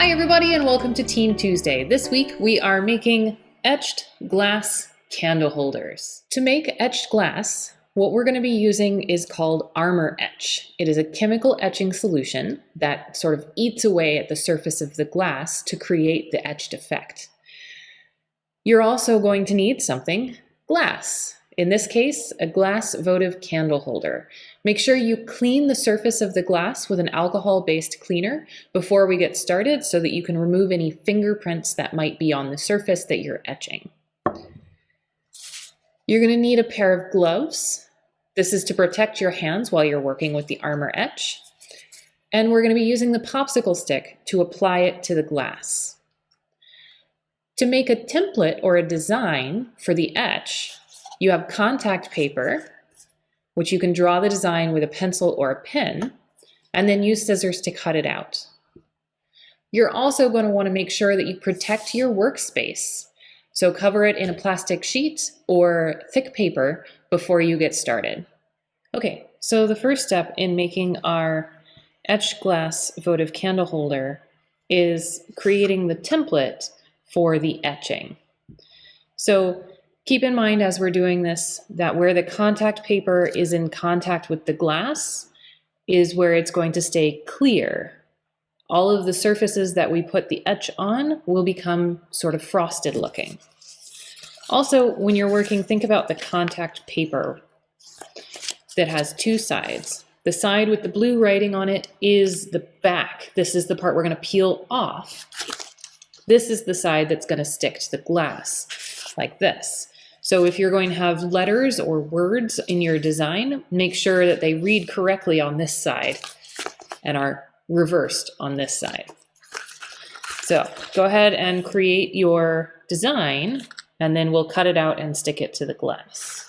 Hi everybody and welcome to Team Tuesday. This week we are making etched glass candle holders. To make etched glass, what we're going to be using is called Armour Etch. It is a chemical etching solution that sort of eats away at the surface of the glass to create the etched effect. You're also going to need something glass. In this case, a glass votive candle holder. Make sure you clean the surface of the glass with an alcohol-based cleaner before we get started so that you can remove any fingerprints that might be on the surface that you're etching. You're going to need a pair of gloves. This is to protect your hands while you're working with the Armour Etch. And we're going to be using the popsicle stick to apply it to the glass. To make a template or a design for the etch, you have contact paper, which you can draw the design with a pencil or a pen, and then use scissors to cut it out. You're also going to want to make sure that you protect your workspace. So cover it in a plastic sheet or thick paper before you get started. Okay, so the first step in making our etched glass votive candle holder is creating the template for the etching. So keep in mind as we're doing this that where the contact paper is in contact with the glass is where it's going to stay clear. All of the surfaces that we put the etch on will become sort of frosted looking. Also, when you're working, think about the contact paper that has two sides. The side with the blue writing on it is the back. This is the part we're going to peel off. This is the side that's going to stick to the glass, like this. So if you're going to have letters or words in your design, make sure that they read correctly on this side and are reversed on this side. So go ahead and create your design, and then we'll cut it out and stick it to the glass.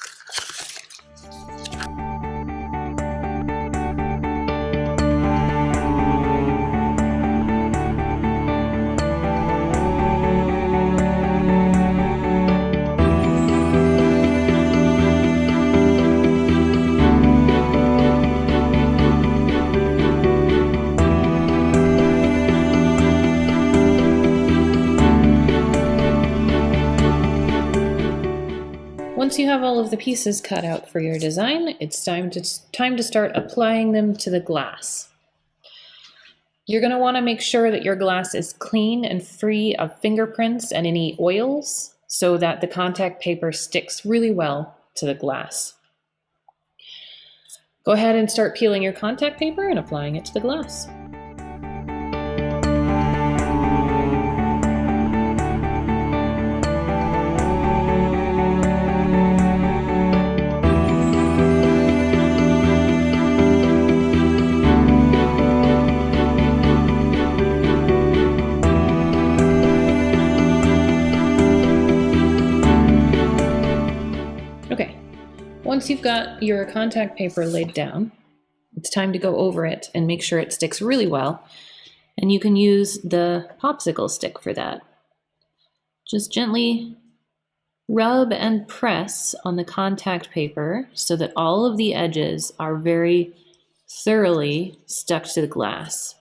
Once you have all of the pieces cut out for your design, it's time to start applying them to the glass. You're going to want to make sure that your glass is clean and free of fingerprints and any oils so that the contact paper sticks really well to the glass. Go ahead and start peeling your contact paper and applying it to the glass. Once you've got your contact paper laid down, it's time to go over it and make sure it sticks really well. And you can use the popsicle stick for that. Just gently rub and press on the contact paper so that all of the edges are very thoroughly stuck to the glass.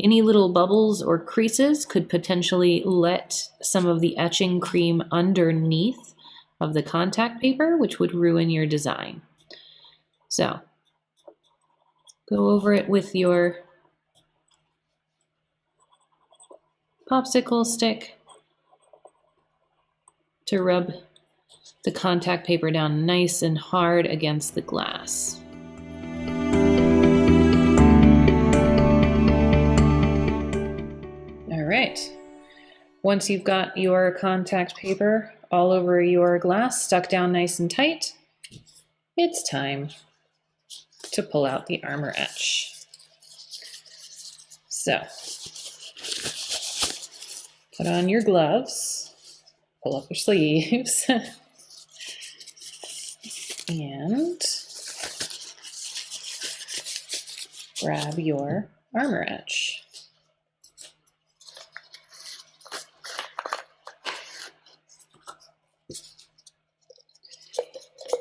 Any little bubbles or creases could potentially let some of the etching cream underneath of the contact paper, which would ruin your design. So go over it with your popsicle stick to rub the contact paper down nice and hard against the glass. All right. Once you've got your contact paper all over your glass, stuck down nice and tight, it's time to pull out the Armour Etch. So, put on your gloves, pull up your sleeves, and grab your Armour Etch.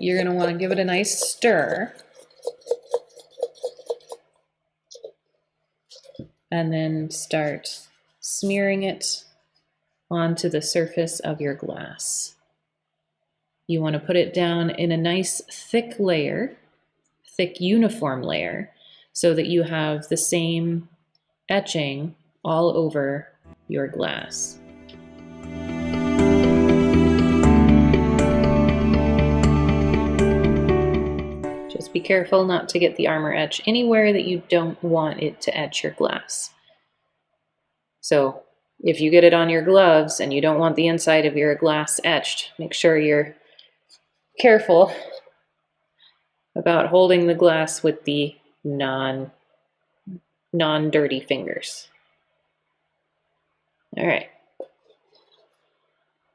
You're going to want to give it a nice stir. And then start smearing it onto the surface of your glass. You want to put it down in a nice thick layer, thick uniform layer, so that you have the same etching all over your glass. Just be careful not to get the Armour Etch anywhere that you don't want it to etch your glass. So if you get it on your gloves and you don't want the inside of your glass etched, make sure you're careful about holding the glass with the non-dirty fingers. All right.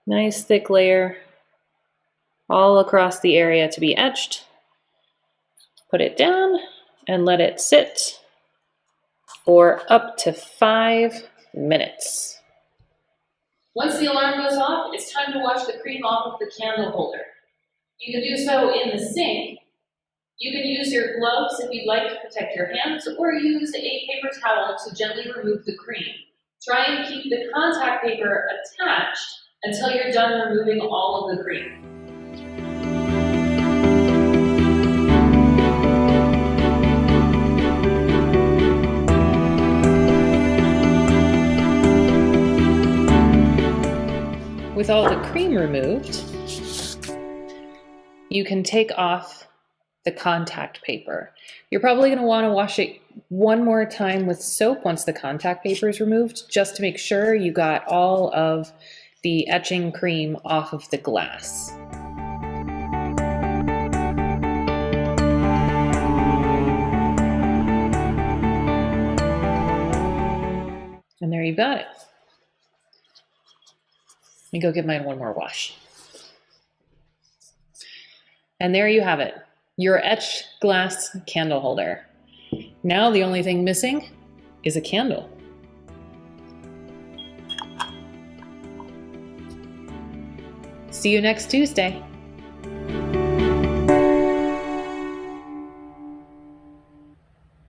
Nice thick layer all across the area to be etched. Put it down and let it sit for up to 5 minutes. Once the alarm goes off, it's time to wash the cream off of the candle holder. You can do so in the sink. You can use your gloves if you'd like to protect your hands, or use a paper towel to gently remove the cream. Try and keep the contact paper attached until you're done removing all of the cream. With all the cream removed, you can take off the contact paper. You're probably going to want to wash it one more time with soap once the contact paper is removed, just to make sure you got all of the etching cream off of the glass. And there you've got it. Let me go give mine one more wash. And there you have it, your etched glass candle holder. Now the only thing missing is a candle. See you next Tuesday.